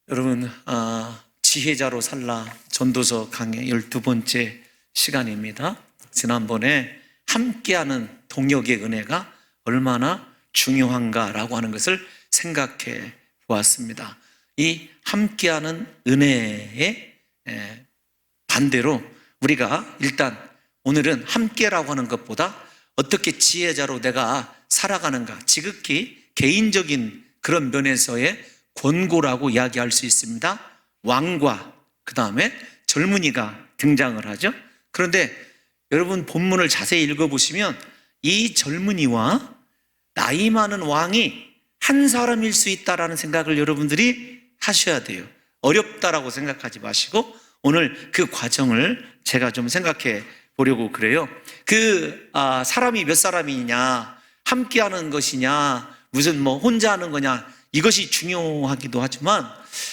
여러분, 지혜자로 살라 전도서 강의 12번째 시간입니다. 지난번에 함께하는 동역의 은혜가 얼마나 중요한가라고 하는 것을 생각해 보았습니다. 이 함께하는 은혜의 반대로 우리가 일단 오늘은 함께라고 하는 것보다 어떻게 지혜자로 내가 살아가는가, 지극히 개인적인 그런 면에서의 권고라고 이야기할 수 있습니다. 왕과 그 다음에 젊은이가 등장을 하죠. 그런데 여러분 본문을 자세히 읽어보시면 이 젊은이와 나이 많은 왕이 한 사람일 수 있다라는 생각을 여러분들이 하셔야 돼요. 어렵다라고 생각하지 마시고 오늘 그 과정을 제가 좀 생각해 보려고 그래요. 사람이 몇 사람이냐, 함께하는 것이냐, 무슨 혼자 하는 거냐, 이것이 중요하기도 하지만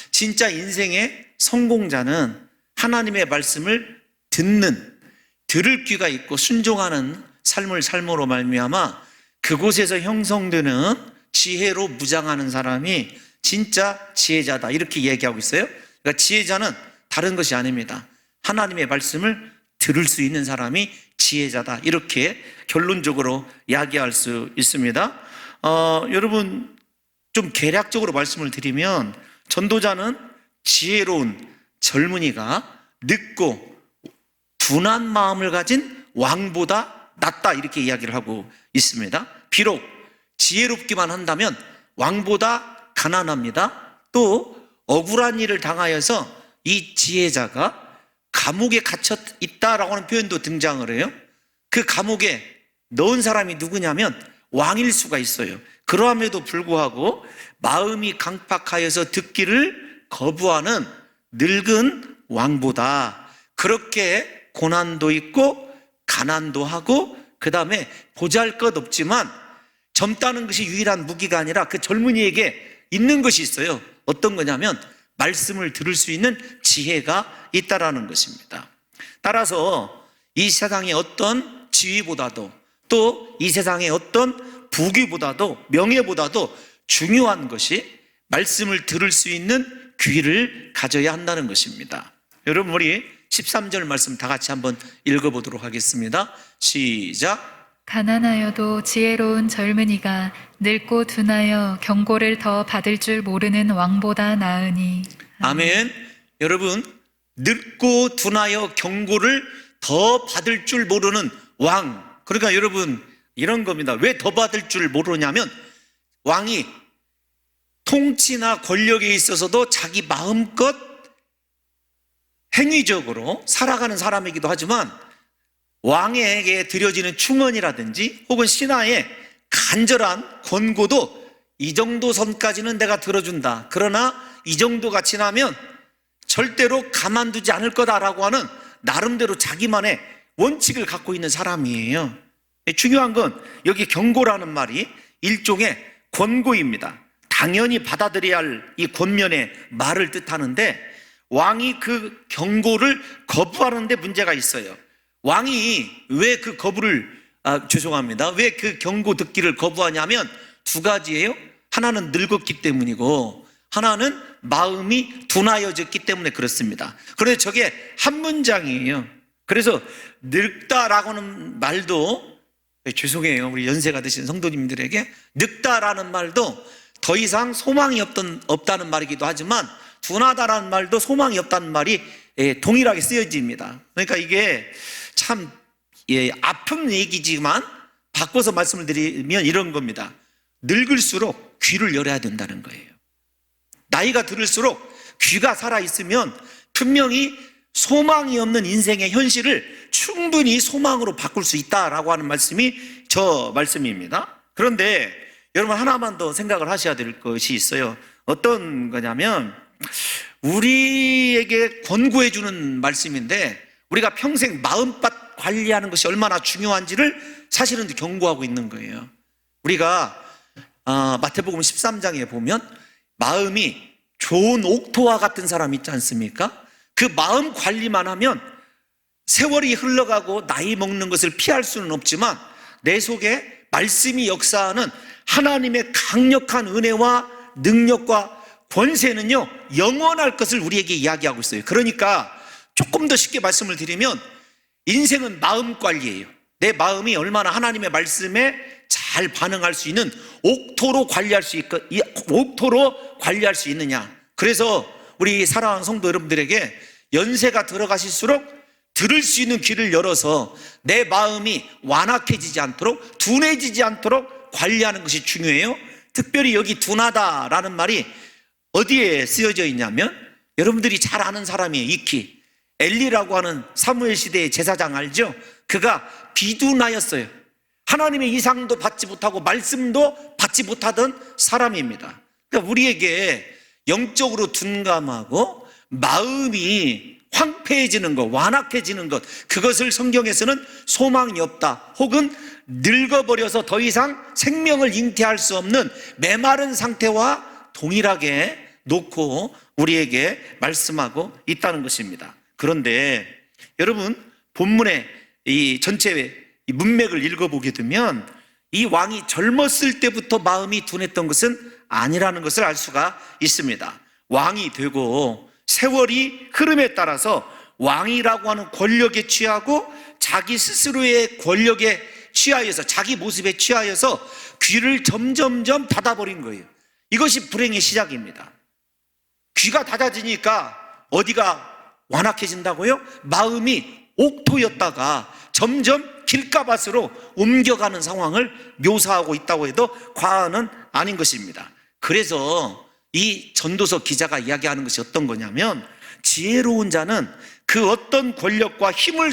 진짜 인생의 성공자는 하나님의 말씀을 들을 귀가 있고 순종하는 삶을 삶으로 말미암아 그곳에서 형성되는 지혜로 무장하는 사람이 진짜 지혜자다, 이렇게 얘기하고 있어요. 그러니까 지혜자는 다른 것이 아닙니다. 하나님의 말씀을 들을 수 있는 사람이 지혜자다, 이렇게 결론적으로 이야기할 수 있습니다. 여러분 좀 개략적으로 말씀을 드리면 전도자는 지혜로운 젊은이가 늦고 둔한 마음을 가진 왕보다 낫다, 이렇게 이야기를 하고 있습니다. 비록 지혜롭기만 한다면 왕보다 가난합니다. 또 억울한 일을 당하여서 이 지혜자가 감옥에 갇혀 있다라고 하는 표현도 등장을 해요. 그 감옥에 넣은 사람이 누구냐면 왕일 수가 있어요. 그러함에도 불구하고 마음이 강팍하여서 듣기를 거부하는 늙은 왕보다 그렇게 고난도 있고 가난도 하고 그 다음에 보잘것없지만 젊다는 것이 유일한 무기가 아니라 그 젊은이에게 있는 것이 있어요. 어떤 거냐면 말씀을 들을 수 있는 지혜가 있다라는 것입니다. 따라서 이 세상의 어떤 지위보다도 또 이 세상의 어떤 부귀보다도 명예보다도 중요한 것이 말씀을 들을 수 있는 귀를 가져야 한다는 것입니다. 여러분 우리 13절 말씀 다 같이 한번 읽어보도록 하겠습니다. 시작. 가난하여도 지혜로운 젊은이가 늙고 둔하여 경고를 더 받을 줄 모르는 왕보다 나으니. 아멘. 여러분, 늙고 둔하여 경고를 더 받을 줄 모르는 왕. 그러니까 여러분 이런 겁니다. 왜 더 받을 줄 모르냐면 왕이 통치나 권력에 있어서도 자기 마음껏 행위적으로 살아가는 사람이기도 하지만 왕에게 드려지는 충언이라든지 혹은 신하의 간절한 권고도 이 정도 선까지는 내가 들어준다, 그러나 이 정도가 지나면 절대로 가만두지 않을 거다라고 하는 나름대로 자기만의 원칙을 갖고 있는 사람이에요. 중요한 건 여기 경고라는 말이 일종의 권고입니다. 당연히 받아들여야 할 이 권면의 말을 뜻하는데 왕이 그 경고를 거부하는 데 문제가 있어요. 왕이 왜 그 왜 그 경고 듣기를 거부하냐면 두 가지예요. 하나는 늙었기 때문이고 하나는 마음이 둔하여졌기 때문에 그렇습니다. 그런데 저게 한 문장이에요. 그래서 늙다라고 하는 말도, 죄송해요 우리 연세가 드신 성도님들에게, 늙다라는 말도 더 이상 소망이 없다는 말이기도 하지만 둔하다라는 말도 소망이 없다는 말이 동일하게 쓰여집니다. 그러니까 이게 참 아픈 얘기지만 바꿔서 말씀을 드리면 이런 겁니다. 늙을수록 귀를 열어야 된다는 거예요. 나이가 들을수록 귀가 살아있으면 분명히 소망이 없는 인생의 현실을 충분히 소망으로 바꿀 수 있다라고 하는 말씀이 저 말씀입니다. 그런데 여러분 하나만 더 생각을 하셔야 될 것이 있어요. 어떤 거냐면 우리에게 권고해 주는 말씀인데 우리가 평생 마음밭 관리하는 것이 얼마나 중요한지를 사실은 경고하고 있는 거예요. 우리가 마태복음 13장에 보면 마음이 좋은 옥토와 같은 사람 있지 않습니까? 그 마음 관리만 하면 세월이 흘러가고 나이 먹는 것을 피할 수는 없지만 내 속에 말씀이 역사하는 하나님의 강력한 은혜와 능력과 권세는요, 영원할 것을 우리에게 이야기하고 있어요. 그러니까 조금 더 쉽게 말씀을 드리면 인생은 마음 관리예요. 내 마음이 얼마나 하나님의 말씀에 잘 반응할 수 있는 옥토로 관리할 수 있느냐. 그래서 우리 사랑하는 성도 여러분들에게 연세가 들어가실수록 들을 수 있는 귀를 열어서 내 마음이 완악해지지 않도록, 둔해지지 않도록 관리하는 것이 중요해요. 특별히 여기 둔하다라는 말이 어디에 쓰여져 있냐면 여러분들이 잘 아는 사람이에요. 이키 엘리라고 하는 사무엘 시대의 제사장 알죠? 그가 비둔하였어요. 하나님의 이상도 받지 못하고 말씀도 받지 못하던 사람입니다. 그러니까 우리에게 영적으로 둔감하고 마음이 황폐해지는 것, 완악해지는 것, 그것을 성경에서는 소망이 없다, 혹은 늙어버려서 더 이상 생명을 잉태할 수 없는 메마른 상태와 동일하게 놓고 우리에게 말씀하고 있다는 것입니다. 그런데 여러분, 본문의 이 전체 문맥을 읽어보게 되면 이 왕이 젊었을 때부터 마음이 둔했던 것은 아니라는 것을 알 수가 있습니다. 왕이 되고 세월이 흐름에 따라서 왕이라고 하는 권력에 취하고 자기 스스로의 권력에 취하여서, 자기 모습에 취하여서 귀를 점점점 닫아버린 거예요. 이것이 불행의 시작입니다. 귀가 닫아지니까 어디가 완악해진다고요? 마음이 옥토였다가 점점 길가밭으로 옮겨가는 상황을 묘사하고 있다고 해도 과언은 아닌 것입니다. 그래서 이 전도서 기자가 이야기하는 것이 어떤 거냐면, 지혜로운 자는 그 어떤 권력과 힘을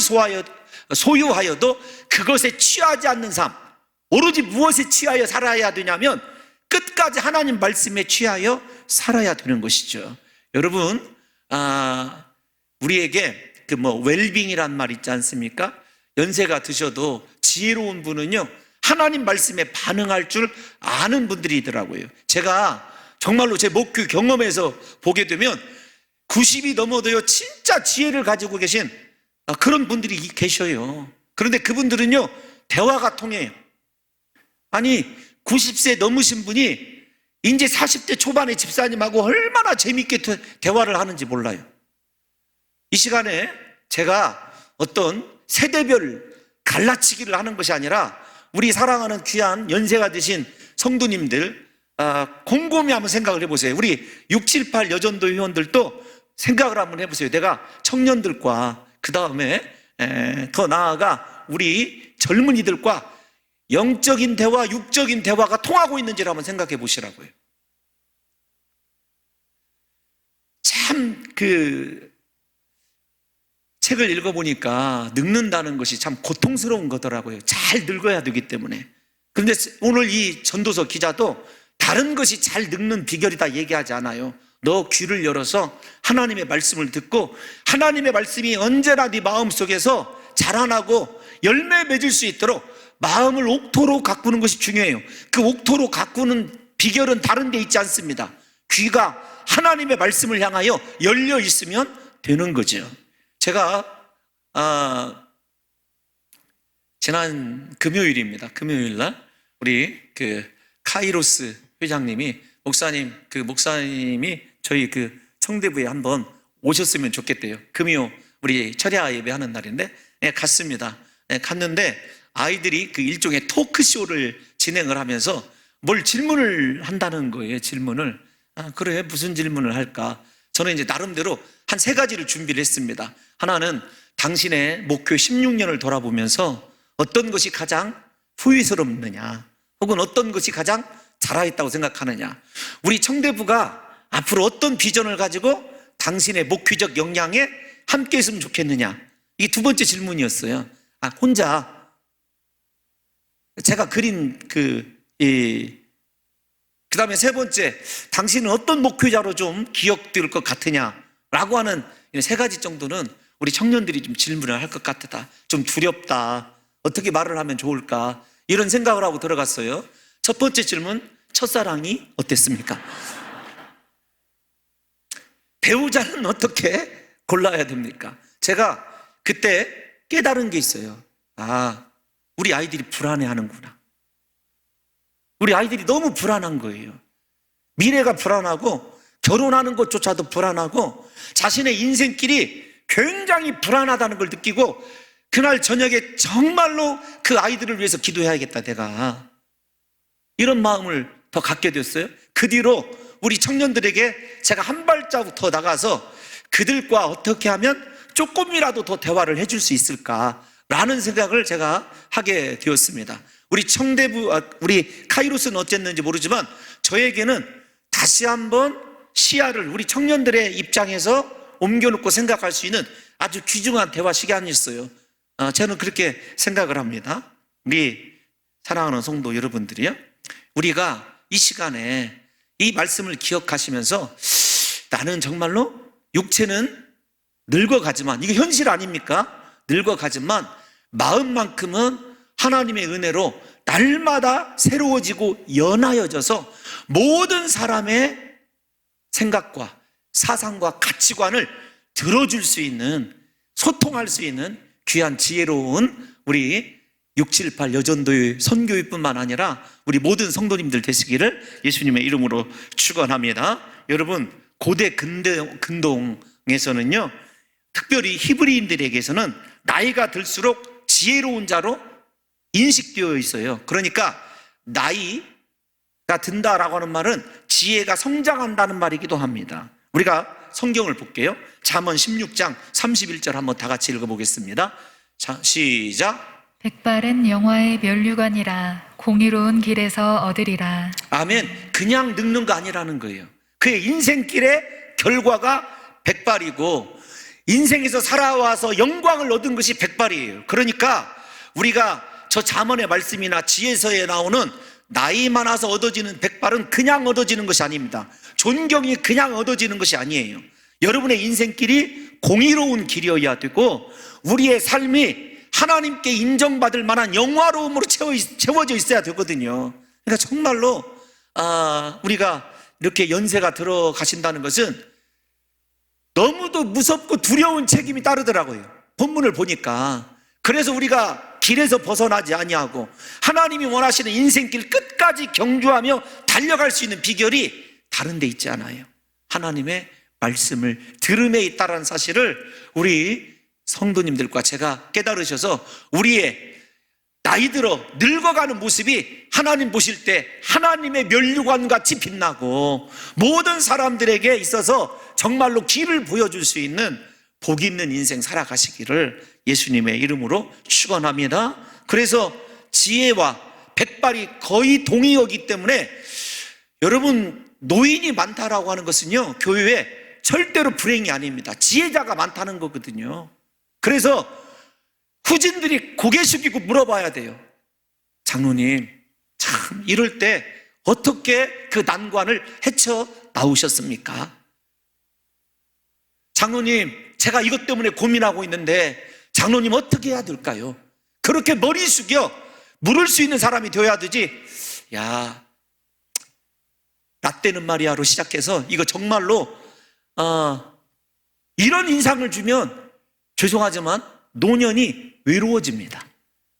소유하여도 그것에 취하지 않는 삶, 오로지 무엇에 취하여 살아야 되냐면 끝까지 하나님 말씀에 취하여 살아야 되는 것이죠. 여러분, 우리에게 그 웰빙이란 말 있지 않습니까? 연세가 드셔도 지혜로운 분은요, 하나님 말씀에 반응할 줄 아는 분들이더라고요. 제가 정말로 제 목표 경험에서 보게 되면 90이 넘어도요, 진짜 지혜를 가지고 계신 그런 분들이 계셔요. 그런데 그분들은요, 대화가 통해요. 아니, 90세 넘으신 분이 이제 40대 초반의 집사님하고 얼마나 재밌게 대화를 하는지 몰라요. 이 시간에 제가 어떤 세대별 갈라치기를 하는 것이 아니라 우리 사랑하는 귀한 연세가 드신 성도님들 곰곰이 한번 생각을 해보세요. 우리 6, 7, 8 여전도 회원들도 생각을 한번 해보세요. 내가 청년들과 그 다음에 더 나아가 우리 젊은이들과 영적인 대화, 육적인 대화가 통하고 있는지를 한번 생각해 보시라고요. 참 책을 읽어보니까 늙는다는 것이 참 고통스러운 거더라고요. 잘 늙어야 되기 때문에. 그런데 오늘 이 전도서 기자도 다른 것이 잘 늙는 비결이다 얘기하지 않아요. 너 귀를 열어서 하나님의 말씀을 듣고 하나님의 말씀이 언제나 네 마음속에서 자라나고 열매 맺을 수 있도록 마음을 옥토로 가꾸는 것이 중요해요. 그 옥토로 가꾸는 비결은 다른 데 있지 않습니다. 귀가 하나님의 말씀을 향하여 열려 있으면 되는 거죠. 제가 지난 금요일입니다. 금요일날 우리 카이로스 회장님이 목사님이 저희 청대부에 한번 오셨으면 좋겠대요. 금요 우리 철야 예배하는 날인데 갔습니다. 갔는데 아이들이 일종의 토크쇼를 진행을 하면서 뭘 질문을 한다는 거예요. 질문을. 그래, 무슨 질문을 할까? 저는 이제 나름대로 한 3가지를 준비를 했습니다. 하나는 당신의 목회 16년을 돌아보면서 어떤 것이 가장 후회스럽느냐, 혹은 어떤 것이 가장 잘하였다고 생각하느냐, 우리 청대부가 앞으로 어떤 비전을 가지고 당신의 목회적 역량에 함께 했으면 좋겠느냐, 이게 2번째 질문이었어요. 혼자 제가 그린 그 다음에 3번째, 당신은 어떤 목회자로 좀 기억될 것 같으냐라고 하는 3가지 정도는 우리 청년들이 좀 질문을 할 것 같다. 좀 두렵다. 어떻게 말을 하면 좋을까? 이런 생각을 하고 들어갔어요. 첫 번째 질문, 첫사랑이 어땠습니까? 배우자는 어떻게 골라야 됩니까? 제가 그때 깨달은 게 있어요. 우리 아이들이 불안해하는구나. 우리 아이들이 너무 불안한 거예요. 미래가 불안하고 결혼하는 것조차도 불안하고 자신의 인생길이 굉장히 불안하다는 걸 느끼고 그날 저녁에 정말로 그 아이들을 위해서 기도해야겠다 내가, 이런 마음을 더 갖게 됐어요. 그 뒤로 우리 청년들에게 제가 한 발자국 더 나가서 그들과 어떻게 하면 조금이라도 더 대화를 해줄 수 있을까라는 생각을 제가 하게 되었습니다. 우리 우리 카이로스는 어쨌는지 모르지만 저에게는 다시 한번 시야를 우리 청년들의 입장에서 옮겨놓고 생각할 수 있는 아주 귀중한 대화 시간이었어요. 저는 그렇게 생각을 합니다. 우리 사랑하는 성도 여러분들이요, 우리가 이 시간에 이 말씀을 기억하시면서 나는 정말로 육체는 늙어가지만, 이게 현실 아닙니까? 늙어가지만 마음만큼은 하나님의 은혜로 날마다 새로워지고 연하여져서 모든 사람의 생각과 사상과 가치관을 들어줄 수 있는, 소통할 수 있는 귀한 지혜로운 우리 678 여전도의 선교회뿐만 아니라 우리 모든 성도님들 되시기를 예수님의 이름으로 축원합니다. 여러분, 고대 근동에서는요, 특별히 히브리인들에게서는 나이가 들수록 지혜로운 자로 인식되어 있어요. 그러니까 나이가 든다라고 하는 말은 지혜가 성장한다는 말이기도 합니다. 우리가 성경을 볼게요. 잠언 16장 31절 한번 다 같이 읽어보겠습니다. 자, 시작. 백발은 영화의 면류관이라 공의로운 길에서 얻으리라. 아멘. 그냥 늙는 거 아니라는 거예요. 그의 인생길의 결과가 백발이고 인생에서 살아와서 영광을 얻은 것이 백발이에요. 그러니까 우리가 저 잠언의 말씀이나 지혜서에 나오는 나이 많아서 얻어지는 백발은 그냥 얻어지는 것이 아닙니다. 존경이 그냥 얻어지는 것이 아니에요. 여러분의 인생길이 공의로운 길이어야 되고 우리의 삶이 하나님께 인정받을 만한 영화로움으로 채워져 있어야 되거든요. 그러니까 정말로 우리가 이렇게 연세가 들어가신다는 것은 너무도 무섭고 두려운 책임이 따르더라고요. 본문을 보니까. 그래서 우리가 길에서 벗어나지 아니하고 하나님이 원하시는 인생길 끝까지 경주하며 달려갈 수 있는 비결이 다른 데 있지 않아요. 하나님의 말씀을 들음에 있다는 사실을 우리 성도님들과 제가 깨달으셔서 우리의 나이 들어 늙어가는 모습이 하나님 보실 때 하나님의 면류관같이 빛나고 모든 사람들에게 있어서 정말로 길을 보여줄 수 있는 복 있는 인생 살아가시기를 예수님의 이름으로 축원합니다. 그래서 지혜와 백발이 거의 동의어기 때문에 여러분, 노인이 많다라고 하는 것은요, 교회에 절대로 불행이 아닙니다. 지혜자가 많다는 거거든요. 그래서 후진들이 고개 숙이고 물어봐야 돼요. 장로님, 참 이럴 때 어떻게 그 난관을 헤쳐 나오셨습니까? 장로님, 제가 이것 때문에 고민하고 있는데 장로님 어떻게 해야 될까요? 그렇게 머리 숙여 물을 수 있는 사람이 되어야 되지. 야, 라떼는 말이야로 시작해서 이거 정말로 이런 인상을 주면 죄송하지만 노년이 외로워집니다.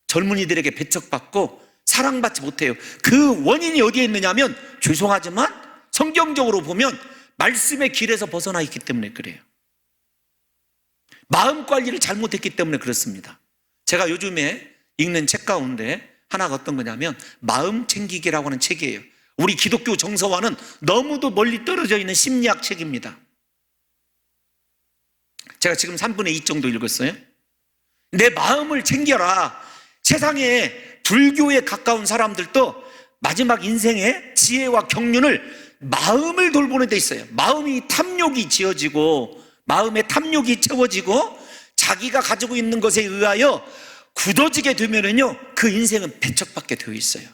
젊은이들에게 배척받고 사랑받지 못해요. 그 원인이 어디에 있느냐면 죄송하지만 성경적으로 보면 말씀의 길에서 벗어나 있기 때문에 그래요. 마음 관리를 잘못했기 때문에 그렇습니다. 제가 요즘에 읽는 책 가운데 하나가 어떤 거냐면 마음 챙기기라고 하는 책이에요. 우리 기독교 정서와는 너무도 멀리 떨어져 있는 심리학 책입니다. 제가 지금 3분의 2 정도 읽었어요. 내 마음을 챙겨라. 세상에 불교에 가까운 사람들도 마지막 인생의 지혜와 경륜을 마음을 돌보는 데 있어요. 마음이 탐욕이 지어지고 마음의 탐욕이 채워지고 자기가 가지고 있는 것에 의하여 굳어지게 되면은요, 그 인생은 배척받게 되어 있어요.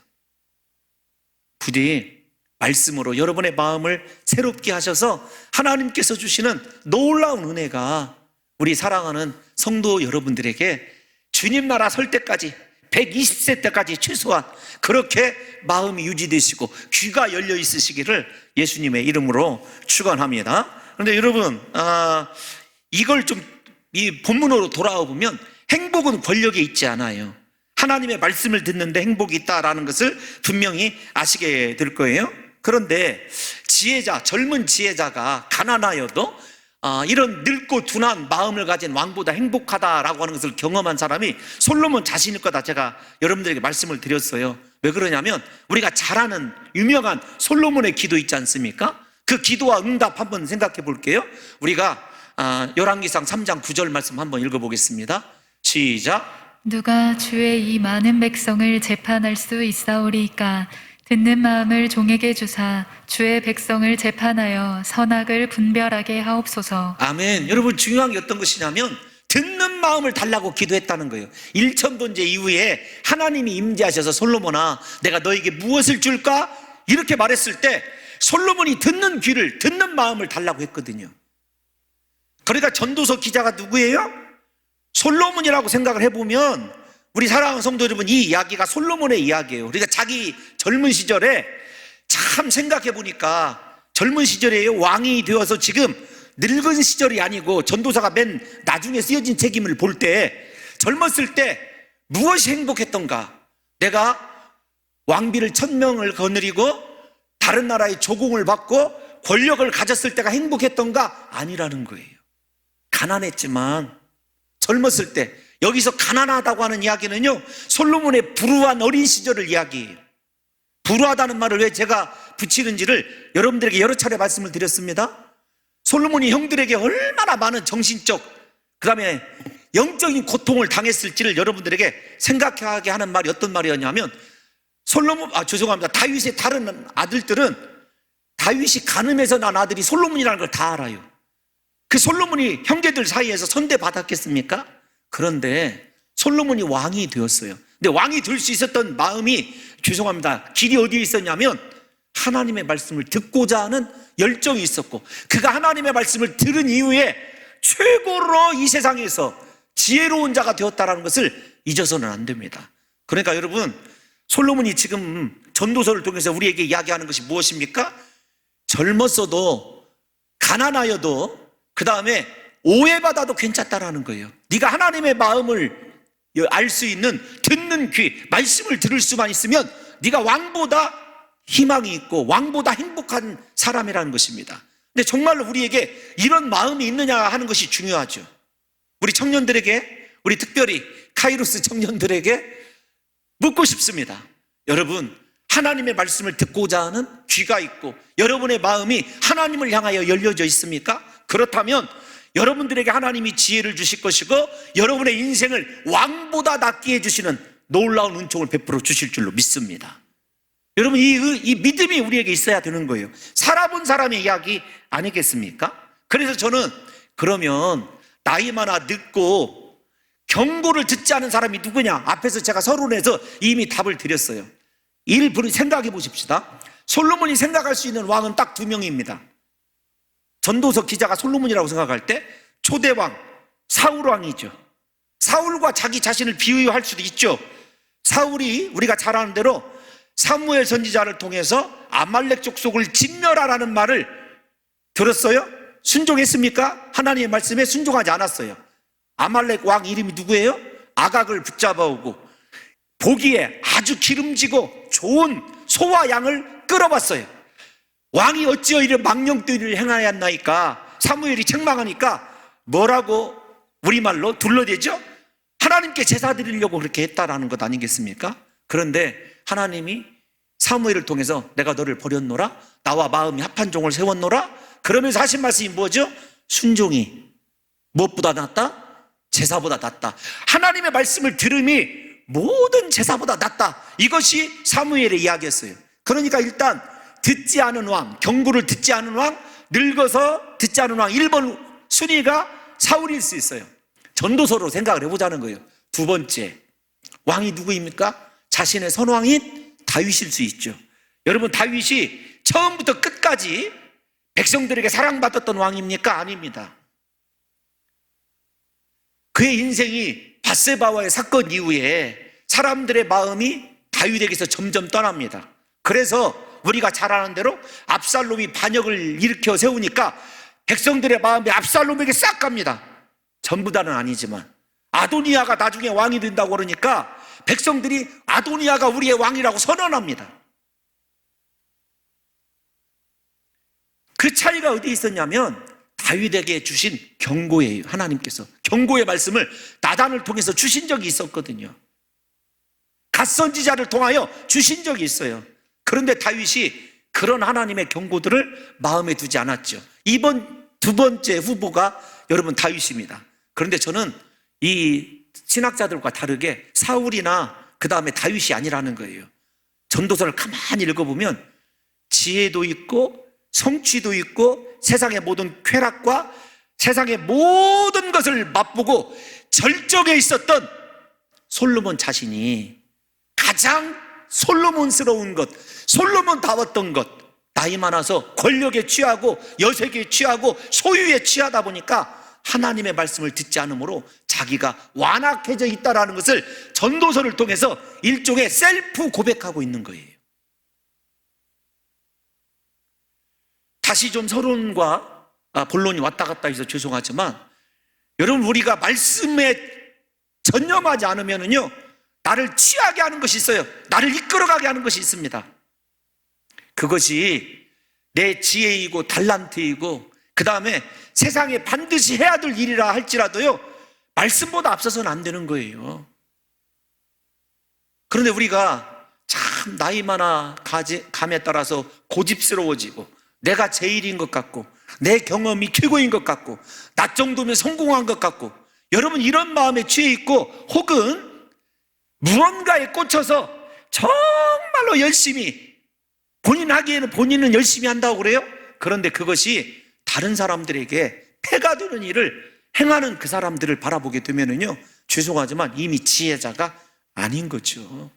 부디 말씀으로 여러분의 마음을 새롭게 하셔서 하나님께서 주시는 놀라운 은혜가 우리 사랑하는 성도 여러분들에게 주님 나라 설 때까지 120세 때까지 최소한 그렇게 마음이 유지되시고 귀가 열려 있으시기를 예수님의 이름으로 축원합니다. 그런데 여러분, 이걸 좀 이 본문으로 돌아와 보면 행복은 권력에 있지 않아요. 하나님의 말씀을 듣는데 행복이 있다라는 것을 분명히 아시게 될 거예요. 그런데 지혜자, 젊은 지혜자가 가난하여도 이런 늙고 둔한 마음을 가진 왕보다 행복하다라고 하는 것을 경험한 사람이 솔로몬 자신일 거다 제가 여러분들에게 말씀을 드렸어요. 왜 그러냐면 우리가 잘 아는 유명한 솔로몬의 기도 있지 않습니까? 그 기도와 응답 한번 생각해 볼게요. 우리가 열왕기상 3장 9절 말씀 한번 읽어보겠습니다. 시작. 누가 주의 이 많은 백성을 재판할 수 있사오리이까 듣는 마음을 종에게 주사 주의 백성을 재판하여 선악을 분별하게 하옵소서. 아멘. 여러분 중요한 게 어떤 것이냐면 듣는 마음을 달라고 기도했다는 거예요. 일천번제 이후에 하나님이 임재하셔서 솔로몬아 내가 너에게 무엇을 줄까? 이렇게 말했을 때 솔로몬이 듣는 귀를, 듣는 마음을 달라고 했거든요. 그러니까 전도서 기자가 누구예요? 솔로몬이라고 생각을 해보면 우리 사랑하는 성도 여러분, 이 이야기가 솔로몬의 이야기예요. 그러니까 자기 젊은 시절에 참 생각해 보니까 젊은 시절에 왕이 되어서 지금 늙은 시절이 아니고 전도사가 맨 나중에 쓰여진 책임을 볼 때 젊었을 때 무엇이 행복했던가? 내가 왕비를 1000명을 거느리고 다른 나라의 조공을 받고 권력을 가졌을 때가 행복했던가? 아니라는 거예요. 가난했지만 젊었을 때, 여기서 가난하다고 하는 이야기는요 솔로몬의 불우한 어린 시절을 이야기해요. 불우하다는 말을 왜 제가 붙이는지를 여러분들에게 여러 차례 말씀을 드렸습니다. 솔로몬이 형들에게 얼마나 많은 정신적 그 다음에 영적인 고통을 당했을지를 여러분들에게 생각하게 하는 말이 어떤 말이었냐면 다윗의 다른 아들들은 다윗이 간음해서 난 아들이 솔로몬이라는 걸 다 알아요. 그 솔로몬이 형제들 사이에서 선대 받았겠습니까? 그런데 솔로몬이 왕이 되었어요. 근데 왕이 될 수 있었던 마음이 길이 어디에 있었냐면 하나님의 말씀을 듣고자 하는 열정이 있었고 그가 하나님의 말씀을 들은 이후에 최고로 이 세상에서 지혜로운 자가 되었다는 것을 잊어서는 안 됩니다. 그러니까 여러분 솔로몬이 지금 전도서를 통해서 우리에게 이야기하는 것이 무엇입니까? 젊었어도 가난하여도 그 다음에 오해받아도 괜찮다라는 거예요. 네가 하나님의 마음을 알 수 있는 듣는 귀, 말씀을 들을 수만 있으면 네가 왕보다 희망이 있고 왕보다 행복한 사람이라는 것입니다. 근데 정말로 우리에게 이런 마음이 있느냐 하는 것이 중요하죠. 우리 청년들에게, 우리 특별히 카이로스 청년들에게 묻고 싶습니다. 여러분 하나님의 말씀을 듣고자 하는 귀가 있고 여러분의 마음이 하나님을 향하여 열려져 있습니까? 그렇다면 여러분들에게 하나님이 지혜를 주실 것이고 여러분의 인생을 왕보다 낫게 해주시는 놀라운 은총을 베풀어 주실 줄로 믿습니다. 여러분 이 믿음이 우리에게 있어야 되는 거예요. 살아본 사람의 이야기 아니겠습니까? 그래서 저는 그러면 나이 많아 늙고 경고를 듣지 않은 사람이 누구냐? 앞에서 제가 서론에서 이미 답을 드렸어요. 생각해 보십시다. 솔로몬이 생각할 수 있는 왕은 딱 2명입니다. 전도서 기자가 솔로몬이라고 생각할 때 초대왕 사울왕이죠. 사울과 자기 자신을 비유할 수도 있죠. 사울이 우리가 잘 아는 대로 사무엘 선지자를 통해서 아말렉 족속을 진멸하라는 말을 들었어요? 순종했습니까? 하나님의 말씀에 순종하지 않았어요. 아말렉 왕 이름이 누구예요? 아각을 붙잡아오고 보기에 아주 기름지고 좋은 소와 양을 끌어봤어요. 왕이 어찌어 이런 망령들을 행하였나이까? 사무엘이 책망하니까 뭐라고 우리말로 둘러대죠? 하나님께 제사 드리려고 그렇게 했다라는 것 아니겠습니까? 그런데 하나님이 사무엘을 통해서 내가 너를 버렸노라? 나와 마음이 합한 종을 세웠노라? 그러면서 하신 말씀이 뭐죠? 순종이 무엇보다 낫다? 제사보다 낫다. 하나님의 말씀을 들음이 모든 제사보다 낫다. 이것이 사무엘의 이야기였어요. 그러니까 일단 듣지 않은 왕, 경고를 듣지 않은 왕, 늙어서 듣지 않은 왕 1번 순위가 사울일 수 있어요. 전도서로 생각을 해보자는 거예요. 2번째 왕이 누구입니까? 자신의 선왕인 다윗일 수 있죠. 여러분 다윗이 처음부터 끝까지 백성들에게 사랑받았던 왕입니까? 아닙니다. 그의 인생이 밧세바와의 사건 이후에 사람들의 마음이 다윗에게서 점점 떠납니다. 그래서 우리가 잘 아는 대로 압살롬이 반역을 일으켜 세우니까 백성들의 마음이 압살롬에게 싹 갑니다. 전부 다는 아니지만 아도니아가 나중에 왕이 된다고 그러니까 백성들이 아도니아가 우리의 왕이라고 선언합니다. 그 차이가 어디에 있었냐면 다윗에게 주신 경고예요. 하나님께서 경고의 말씀을 나단을 통해서 주신 적이 있었거든요. 갓선지자를 통하여 주신 적이 있어요. 그런데 다윗이 그런 하나님의 경고들을 마음에 두지 않았죠. 이번 두 번째 후보가 여러분 다윗입니다. 그런데 저는 이 신학자들과 다르게 사울이나 그 다음에 다윗이 아니라는 거예요. 전도서를 가만히 읽어보면 지혜도 있고 성취도 있고 세상의 모든 쾌락과 세상의 모든 것을 맛보고 절정에 있었던 솔로몬 자신이 가장 솔로몬스러운 것, 솔로몬다웠던 것, 나이 많아서 권력에 취하고 여색에 취하고 소유에 취하다 보니까 하나님의 말씀을 듣지 않으므로 자기가 완악해져 있다는 것을 전도서를 통해서 일종의 셀프 고백하고 있는 거예요. 다시 좀 서론과 본론이 왔다 갔다 해서 죄송하지만 여러분, 우리가 말씀에 전념하지 않으면요 나를 취하게 하는 것이 있어요. 나를 이끌어가게 하는 것이 있습니다. 그것이 내 지혜이고 달란트이고 그 다음에 세상에 반드시 해야 될 일이라 할지라도요 말씀보다 앞서서는 안 되는 거예요. 그런데 우리가 참 나이 많아 감에 따라서 고집스러워지고 내가 제일인 것 같고 내 경험이 최고인 것 같고 나 정도면 성공한 것 같고, 여러분 이런 마음에 취해 있고 혹은 무언가에 꽂혀서 정말로 열심히 본인 하기에는 본인은 열심히 한다고 그래요? 그런데 그것이 다른 사람들에게 폐가 되는 일을 행하는 그 사람들을 바라보게 되면은요 죄송하지만 이미 지혜자가 아닌 거죠.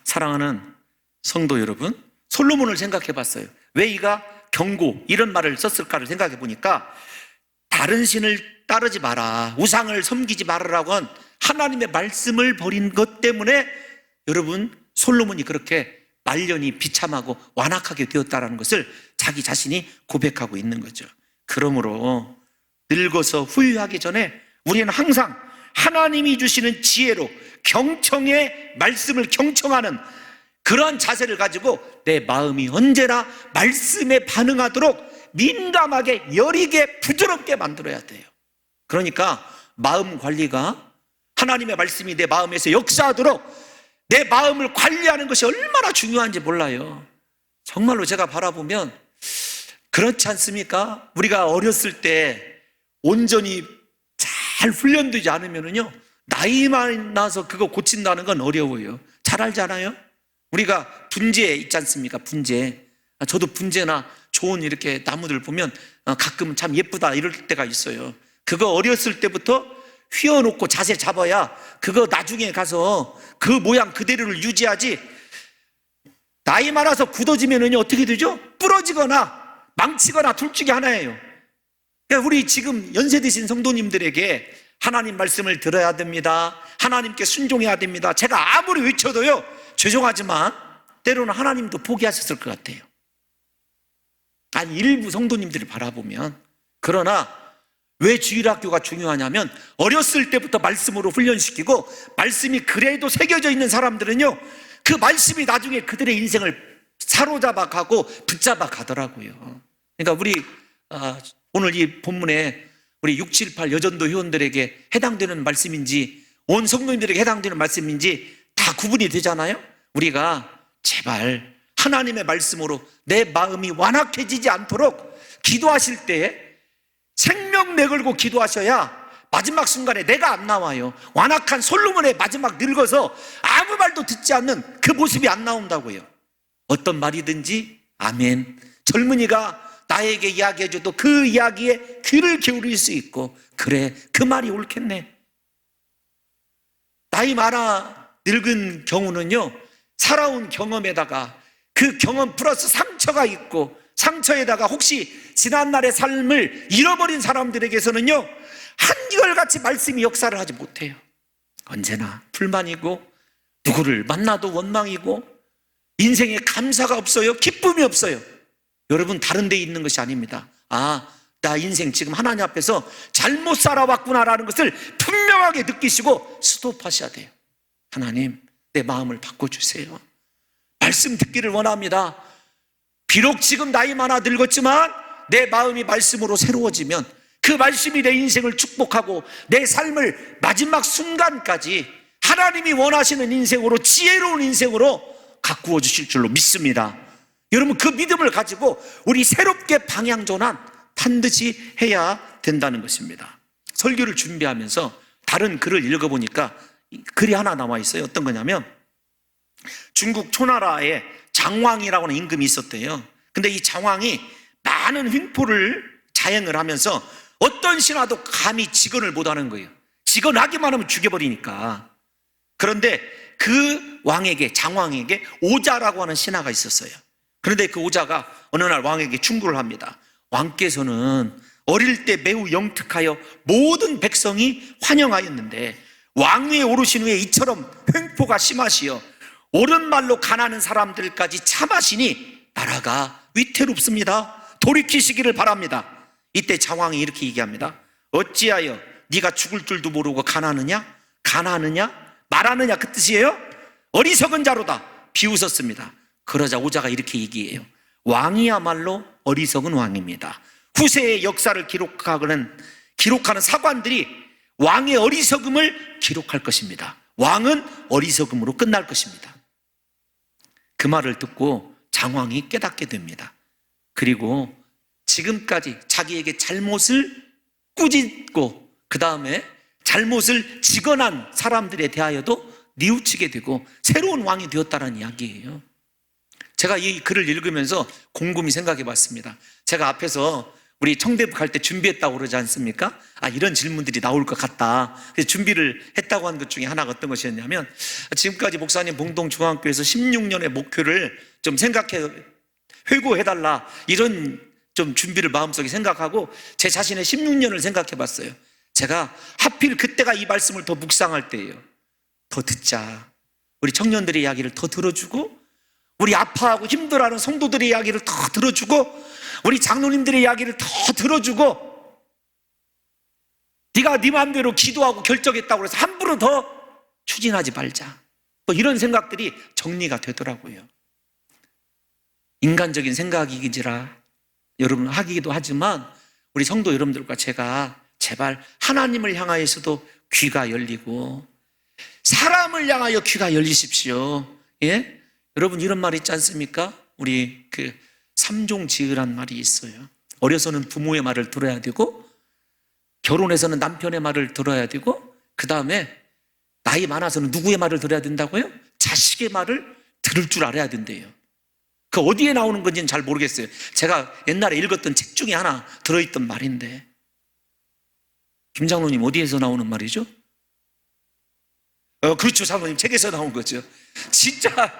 사랑하는 성도 여러분, 솔로몬을 생각해 봤어요. 왜 이가 경고 이런 말을 썼을까를 생각해 보니까 다른 신을 따르지 마라, 우상을 섬기지 말아라고 한 하나님의 말씀을 버린 것 때문에 여러분 솔로몬이 그렇게 말년이 비참하고 완악하게 되었다는 것을 자기 자신이 고백하고 있는 거죠. 그러므로 늙어서 후회하기 전에 우리는 항상 하나님이 주시는 지혜로 경청의 말씀을 경청하는 그러한 자세를 가지고 내 마음이 언제나 말씀에 반응하도록 민감하게 여리게 부드럽게 만들어야 돼요. 그러니까 마음 관리가 하나님의 말씀이 내 마음에서 역사하도록 내 마음을 관리하는 것이 얼마나 중요한지 몰라요. 정말로 제가 바라보면 그렇지 않습니까? 우리가 어렸을 때 온전히 잘 훈련되지 않으면요 나이 많아서 그거 고친다는 건 어려워요. 잘 알잖아요. 우리가 분재 있지 않습니까? 분재. 저도 분재나 좋은 이렇게 나무들 보면 가끔은 참 예쁘다 이럴 때가 있어요. 그거 어렸을 때부터 휘어놓고 자세 잡아야 그거 나중에 가서 그 모양 그대로를 유지하지, 나이 많아서 굳어지면은 어떻게 되죠? 부러지거나 망치거나 둘 중에 하나예요. 그러니까 우리 지금 연세 드신 성도님들에게 하나님 말씀을 들어야 됩니다, 하나님께 순종해야 됩니다, 제가 아무리 외쳐도요 죄송하지만 때로는 하나님도 포기하셨을 것 같아요. 아니 일부 성도님들을 바라보면. 그러나 왜 주일학교가 중요하냐면 어렸을 때부터 말씀으로 훈련시키고 말씀이 그래도 새겨져 있는 사람들은요 그 말씀이 나중에 그들의 인생을 사로잡아 가고 붙잡아 가더라고요. 그러니까 우리 오늘 이 본문에 우리 6, 7, 8 여전도 회원들에게 해당되는 말씀인지 온 성도님들에게 해당되는 말씀인지 다 구분이 되잖아요. 우리가 제발 하나님의 말씀으로 내 마음이 완악해지지 않도록 기도하실 때에 생명 내걸고 기도하셔야 마지막 순간에 내가 안 나와요. 완악한 솔로몬의 마지막 늙어서 아무 말도 듣지 않는 그 모습이 안 나온다고요. 어떤 말이든지 아멘, 젊은이가 나에게 이야기해줘도 그 이야기에 귀를 기울일 수 있고, 그래 그 말이 옳겠네. 나이 많아 늙은 경우는요 살아온 경험에다가 그 경험 플러스 상처가 있고, 상처에다가 혹시 지난날의 삶을 잃어버린 사람들에게서는요 한결같이 말씀이 역사를 하지 못해요. 언제나 불만이고 누구를 만나도 원망이고 인생에 감사가 없어요. 기쁨이 없어요. 여러분 다른 데 있는 것이 아닙니다. 나 인생 지금 하나님 앞에서 잘못 살아왔구나라는 것을 분명하게 느끼시고 스톱하셔야 돼요. 하나님 내 마음을 바꿔주세요. 말씀 듣기를 원합니다. 비록 지금 나이 많아 늙었지만 내 마음이 말씀으로 새로워지면 그 말씀이 내 인생을 축복하고 내 삶을 마지막 순간까지 하나님이 원하시는 인생으로, 지혜로운 인생으로 가꾸어 주실 줄로 믿습니다. 여러분, 그 믿음을 가지고 우리 새롭게 방향 전환 반드시 해야 된다는 것입니다. 설교를 준비하면서 다른 글을 읽어보니까 글이 하나 나와 있어요. 어떤 거냐면 중국 초나라에 장왕이라고 하는 임금이 있었대요. 근데 이 장왕이 많은 횡포를 자행을 하면서 어떤 신하도 감히 직언을 못하는 거예요. 직언하기만 하면 죽여버리니까. 그런데 그 왕에게, 장왕에게 오자라고 하는 신하가 있었어요. 그런데 그 오자가 어느 날 왕에게 충고를 합니다. 왕께서는 어릴 때 매우 영특하여 모든 백성이 환영하였는데 왕위에 오르신 후에 이처럼 횡포가 심하시어 옳은 말로 가난한 사람들까지 참하시니 나라가 위태롭습니다. 돌이키시기를 바랍니다. 이때 장왕이 이렇게 얘기합니다. 어찌하여 네가 죽을 줄도 모르고 가난하느냐? 말하느냐 그 뜻이에요? 어리석은 자로다. 비웃었습니다. 그러자 오자가 이렇게 얘기해요. 왕이야말로 어리석은 왕입니다. 후세의 역사를 기록하는 사관들이 왕의 어리석음을 기록할 것입니다. 왕은 어리석음으로 끝날 것입니다. 그 말을 듣고 장왕이 깨닫게 됩니다. 그리고 지금까지 자기에게 잘못을 꾸짖고 그 다음에 잘못을 직언한 사람들에 대하여도 뉘우치게 되고 새로운 왕이 되었다는 이야기예요. 제가 이 글을 읽으면서 곰곰이 생각해 봤습니다. 제가 앞에서 우리 청대부 갈 때 준비했다고 그러지 않습니까? 이런 질문들이 나올 것 같다. 그래서 준비를 했다고 한 것 중에 하나가 어떤 것이었냐면, 지금까지 목사님 봉동중앙교회에서 16년의 목표를 좀 회고해달라, 이런 좀 준비를 마음속에 생각하고 제 자신의 16년을 생각해 봤어요. 제가 하필 그때가 이 말씀을 더 묵상할 때예요. 더 듣자. 우리 청년들의 이야기를 더 들어주고, 우리 아파하고 힘들어하는 성도들의 이야기를 더 들어주고, 우리 장로님들의 이야기를 더 들어주고, 네가 네 마음대로 기도하고 결정했다고 해서 함부로 더 추진하지 말자. 뭐 이런 생각들이 정리가 되더라고요. 인간적인 생각이기지라 여러분 하기도 하지만 우리 성도 여러분들과 제가 제발 하나님을 향하여서도 귀가 열리고 사람을 향하여 귀가 열리십시오. 예? 여러분 이런 말 있지 않습니까? 우리 그 삼종지으란 말이 있어요. 어려서는 부모의 말을 들어야 되고, 결혼해서는 남편의 말을 들어야 되고, 그 다음에 나이 많아서는 누구의 말을 들어야 된다고요? 자식의 말을 들을 줄 알아야 된대요. 그 어디에 나오는 건지는 잘 모르겠어요. 제가 옛날에 읽었던 책 중에 하나 들어있던 말인데, 김 장로님 어디에서 나오는 말이죠? 그렇죠, 장로님 책에서 나온 거죠. 진짜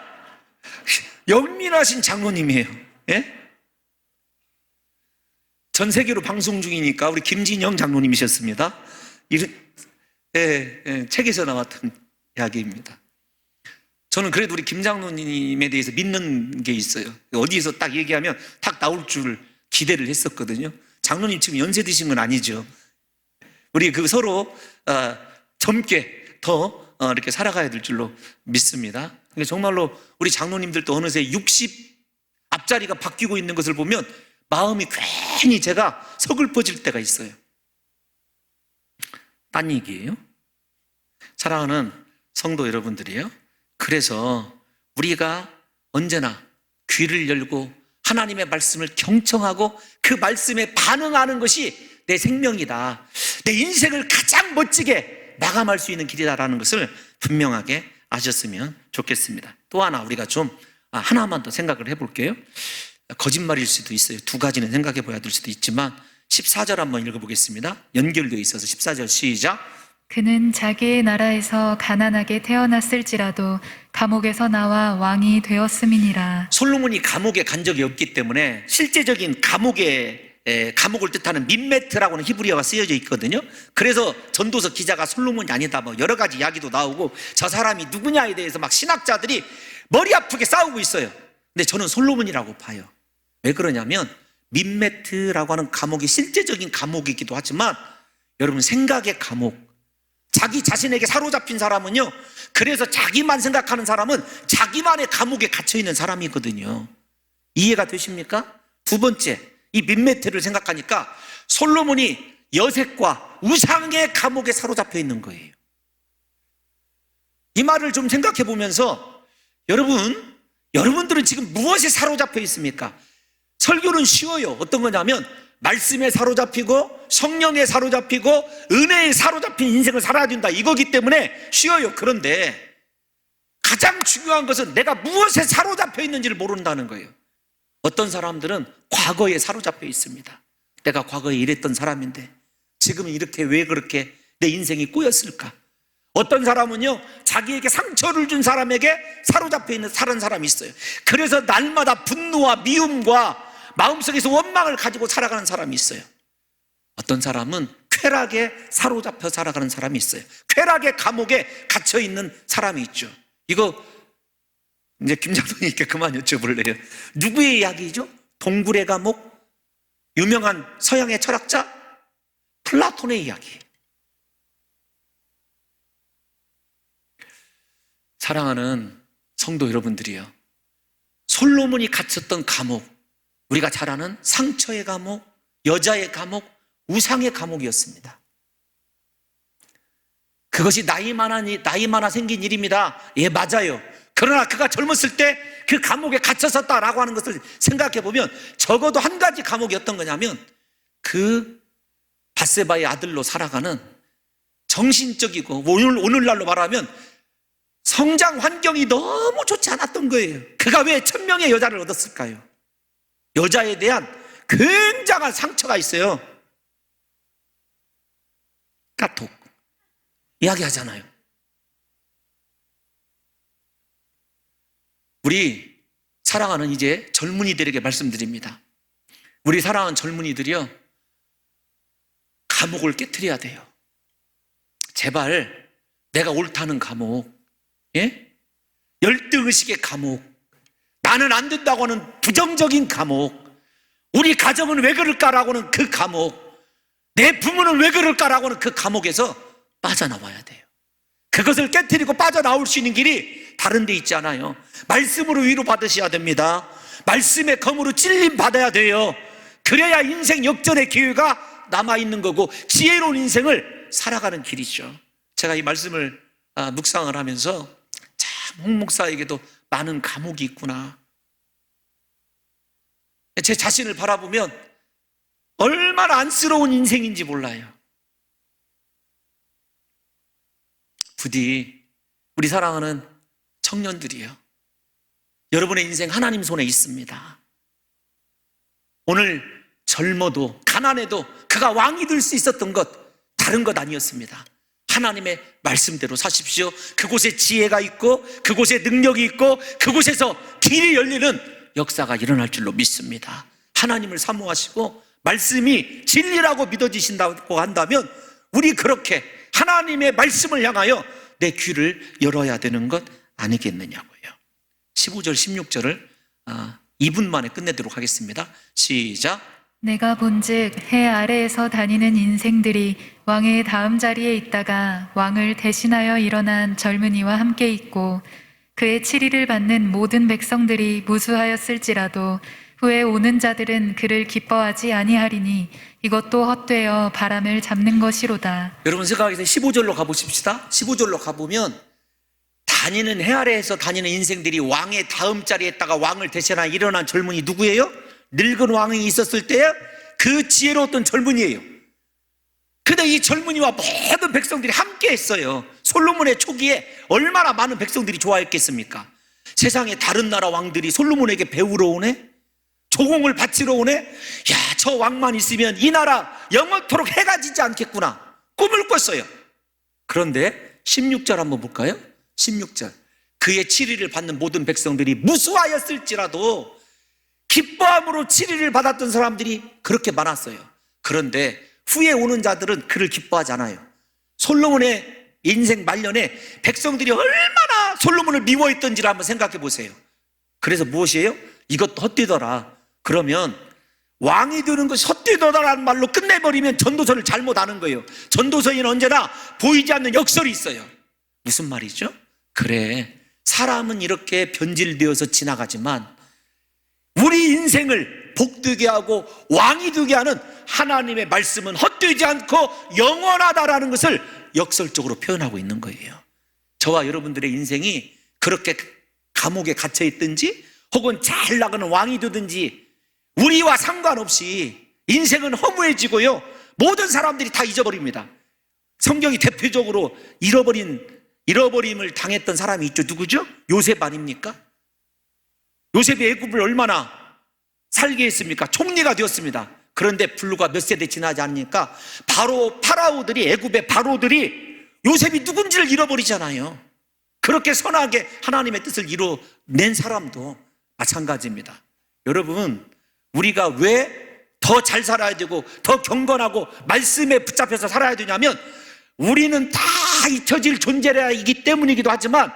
영민하신 장로님이에요. 예? 전 세계로 방송 중이니까 우리 김진영 장로님이셨습니다. 책에서 나왔던 이야기입니다. 저는 그래도 우리 김 장로님에 대해서 믿는 게 있어요. 어디에서 딱 얘기하면 딱 나올 줄 기대를 했었거든요. 장로님 지금 연세 드신 건 아니죠. 우리 서로 젊게 더 이렇게 살아가야 될 줄로 믿습니다. 그러니까 정말로 우리 장로님들도 어느새 60 앞자리가 바뀌고 있는 것을 보면 마음이 괜히 제가 서글퍼질 때가 있어요. 딴 얘기예요. 사랑하는 성도 여러분들이에요. 그래서 우리가 언제나 귀를 열고 하나님의 말씀을 경청하고 그 말씀에 반응하는 것이 내 생명이다, 내 인생을 가장 멋지게 마감할 수 있는 길이다라는 것을 분명하게 아셨으면 좋겠습니다. 또 하나 우리가 좀 하나만 더 생각을 해볼게요. 거짓말일 수도 있어요. 두 가지는 생각해 봐야 될 수도 있지만 14절 한번 읽어보겠습니다. 연결되어 있어서 14절 시작. 그는 자기의 나라에서 가난하게 태어났을지라도 감옥에서 나와 왕이 되었음이니라. 솔로몬이 감옥에 간 적이 없기 때문에 실제적인 감옥을 뜻하는 민메트라고 하는 히브리어가 쓰여져 있거든요. 그래서 전도서 기자가 솔로몬이 아니다 뭐 여러 가지 이야기도 나오고 저 사람이 누구냐에 대해서 막 신학자들이 머리 아프게 싸우고 있어요. 근데 저는 솔로몬이라고 봐요. 왜 그러냐면 민메트라고 하는 감옥이 실제적인 감옥이기도 하지만 여러분 생각의 감옥, 자기 자신에게 사로잡힌 사람은요, 그래서 자기만 생각하는 사람은 자기만의 감옥에 갇혀 있는 사람이거든요. 이해가 되십니까? 두 번째, 이 민메테를 생각하니까 솔로몬이 여색과 우상의 감옥에 사로잡혀 있는 거예요. 이 말을 좀 생각해 보면서 여러분들은 지금 무엇에 사로잡혀 있습니까? 설교는 쉬워요. 어떤 거냐면 말씀에 사로잡히고 성령에 사로잡히고 은혜에 사로잡힌 인생을 살아야 된다, 이거기 때문에 쉬워요. 그런데 가장 중요한 것은 내가 무엇에 사로잡혀 있는지를 모른다는 거예요. 어떤 사람들은 과거에 사로잡혀 있습니다. 내가 과거에 이랬던 사람인데 지금은 이렇게, 왜 그렇게 내 인생이 꼬였을까? 어떤 사람은요, 자기에게 상처를 준 사람에게 사로잡혀 있는 사람이 있어요. 그래서 날마다 분노와 미움과 마음속에서 원망을 가지고 살아가는 사람이 있어요. 어떤 사람은 쾌락에 사로잡혀 살아가는 사람이 있어요. 쾌락의 감옥에 갇혀 있는 사람이 있죠. 이거 이제 김장동님께 그만 여쭤볼래요. 누구의 이야기죠? 동굴의 감옥? 유명한 서양의 철학자 플라톤의 이야기. 사랑하는 성도 여러분들이요, 솔로몬이 갇혔던 감옥, 우리가 잘 아는 상처의 감옥, 여자의 감옥, 우상의 감옥이었습니다. 그것이 나이 많아 생긴 일입니다. 예, 맞아요. 그러나 그가 젊었을 때 그 감옥에 갇혔었다라고 하는 것을 생각해 보면 적어도 한 가지 감옥이 어떤 거냐면 그 밧세바의 아들로 살아가는 정신적이고 오늘날로 말하면 성장 환경이 너무 좋지 않았던 거예요. 그가 왜 1000명의 여자를 얻었을까요? 여자에 대한 굉장한 상처가 있어요. 카톡 이야기하잖아요. 우리 사랑하는 이제 젊은이들에게 말씀드립니다. 우리 사랑하는 젊은이들이요, 감옥을 깨트려야 돼요. 제발 내가 옳다는 감옥, 예? 열등의식의 감옥, 나는 안 된다고 하는 부정적인 감옥, 우리 가정은 왜 그럴까라고 하는 그 감옥, 내 부모는 왜 그럴까라고 하는 그 감옥에서 빠져나와야 돼요. 그것을 깨트리고 빠져나올 수 있는 길이 다른 데 있지 않아요. 말씀으로 위로받으셔야 됩니다. 말씀의 검으로 찔림 받아야 돼요. 그래야 인생 역전의 기회가 남아있는 거고 지혜로운 인생을 살아가는 길이죠. 제가 이 말씀을 묵상을 하면서 참 홍 목사에게도 많은 감옥이 있구나, 제 자신을 바라보면 얼마나 안쓰러운 인생인지 몰라요. 부디 우리 사랑하는 청년들이요, 여러분의 인생 하나님 손에 있습니다. 오늘 젊어도 가난해도 그가 왕이 될 수 있었던 것 다른 것 아니었습니다. 하나님의 말씀대로 사십시오. 그곳에 지혜가 있고 그곳에 능력이 있고 그곳에서 길이 열리는 역사가 일어날 줄로 믿습니다. 하나님을 사모하시고 말씀이 진리라고 믿어지신다고 한다면 우리 그렇게 하나님의 말씀을 향하여 내 귀를 열어야 되는 것 아니겠느냐고요. 15절 16절을 2분 만에 끝내도록 하겠습니다. 시작. 내가 본즉 해 아래에서 다니는 인생들이 왕의 다음 자리에 있다가 왕을 대신하여 일어난 젊은이와 함께 있고 그의 치리를 받는 모든 백성들이 무수하였을지라도 후에 오는 자들은 그를 기뻐하지 아니하리니 이것도 헛되어 바람을 잡는 것이로다. 여러분 생각해서 15절로 가보십시다. 15절로 가보면 다니는 해 아래에서 다니는 인생들이 왕의 다음 자리에 있다가 왕을 대신하여 일어난 젊은이 누구예요? 늙은 왕이 있었을 때에 그 지혜로웠던 젊은이에요. 근데 이 젊은이와 모든 백성들이 함께 했어요. 솔로몬의 초기에 얼마나 많은 백성들이 좋아했겠습니까? 세상의 다른 나라 왕들이 솔로몬에게 배우러 오네? 조공을 바치러 오네? 야, 저 왕만 있으면 이 나라 영원토록 해가 지지 않겠구나, 꿈을 꿨어요. 그런데 16절 한번 볼까요? 16절. 그의 치리를 받는 모든 백성들이 무수하였을지라도 기뻐함으로 치리를 받았던 사람들이 그렇게 많았어요. 그런데 후에 오는 자들은 그를 기뻐하지 않아요. 솔로몬의 인생 말년에 백성들이 얼마나 솔로몬을 미워했던지를 한번 생각해 보세요. 그래서 무엇이에요? 이것도 헛되더라. 그러면 왕이 되는 것이 헛되더라라는 말로 끝내버리면 전도서를 잘못 아는 거예요. 전도서에는 언제나 보이지 않는 역설이 있어요. 무슨 말이죠? 그래, 사람은 이렇게 변질되어서 지나가지만 우리 인생을 복되게 하고 왕이 되게 하는 하나님의 말씀은 헛되지 않고 영원하다라는 것을 역설적으로 표현하고 있는 거예요. 저와 여러분들의 인생이 그렇게 감옥에 갇혀 있든지 혹은 잘 나가는 왕이 되든지 우리와 상관없이 인생은 허무해지고요, 모든 사람들이 다 잊어버립니다. 성경이 대표적으로 잃어버림을 당했던 사람이 있죠. 누구죠? 요셉 아닙니까? 요셉이 애굽을 얼마나 살게 했습니까? 총리가 되었습니다. 그런데 불과 몇 세대 지나지 않으니까 바로 파라오들이, 애굽의 바로들이 요셉이 누군지를 잃어버리잖아요. 그렇게 선하게 하나님의 뜻을 이뤄낸 사람도 마찬가지입니다. 여러분, 우리가 왜 더 잘 살아야 되고 더 경건하고 말씀에 붙잡혀서 살아야 되냐면, 우리는 다 잊혀질 존재이기 때문이기도 하지만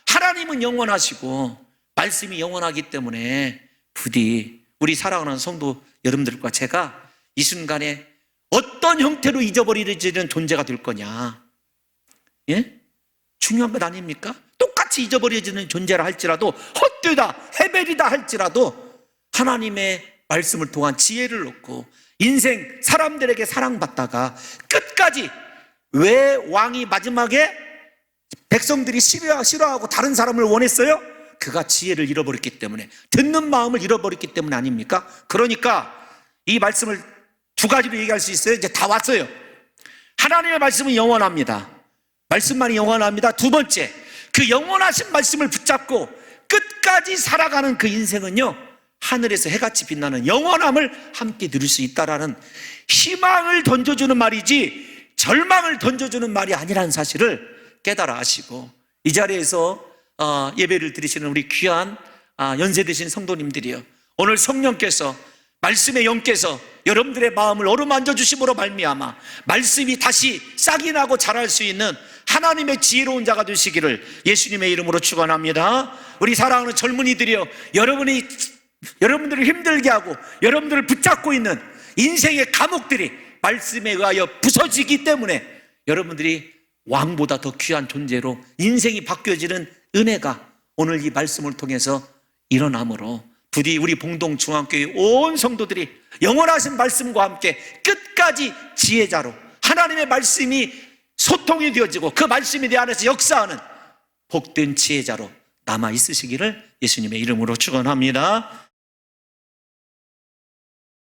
하나님은 영원하시고 말씀이 영원하기 때문에 부디 우리 사랑하는 성도 여러분들과 제가 이 순간에 어떤 형태로 잊어버리는 존재가 될 거냐, 예? 중요한 것 아닙니까? 똑같이 잊어버려지는 존재라 할지라도, 헛되다, 헤벨이다 할지라도 하나님의 말씀을 통한 지혜를 얻고 인생 사람들에게 사랑받다가 끝까지, 왜 왕이 마지막에 백성들이 싫어하고 다른 사람을 원했어요? 그가 지혜를 잃어버렸기 때문에, 듣는 마음을 잃어버렸기 때문 아닙니까? 그러니까 이 말씀을 두 가지로 얘기할 수 있어요. 이제 다 왔어요. 하나님의 말씀은 영원합니다. 말씀만이 영원합니다. 두 번째, 그 영원하신 말씀을 붙잡고 끝까지 살아가는 그 인생은요, 하늘에서 해같이 빛나는 영원함을 함께 누릴 수 있다라는 희망을 던져주는 말이지 절망을 던져주는 말이 아니라는 사실을 깨달아 하시고, 이 자리에서 예배를 드리시는 우리 귀한 연세 드신 성도님들이요, 오늘 성령께서, 말씀의 영께서 여러분들의 마음을 어루만져 주심으로 말미암아 말씀이 다시 싹이 나고 자랄 수 있는 하나님의 지혜로운 자가 되시기를 예수님의 이름으로 축원합니다. 우리 사랑하는 젊은이들이요, 여러분들을 힘들게 하고 여러분들을 붙잡고 있는 인생의 감옥들이 말씀에 의하여 부서지기 때문에 여러분들이 왕보다 더 귀한 존재로 인생이 바뀌어지는 은혜가 오늘 이 말씀을 통해서 일어나므로 부디 우리 봉동중앙교회 온 성도들이 영원하신 말씀과 함께 끝까지 지혜자로, 하나님의 말씀이 소통이 되어지고 그 말씀이 내 안에서 역사하는 복된 지혜자로 남아 있으시기를 예수님의 이름으로 축원합니다.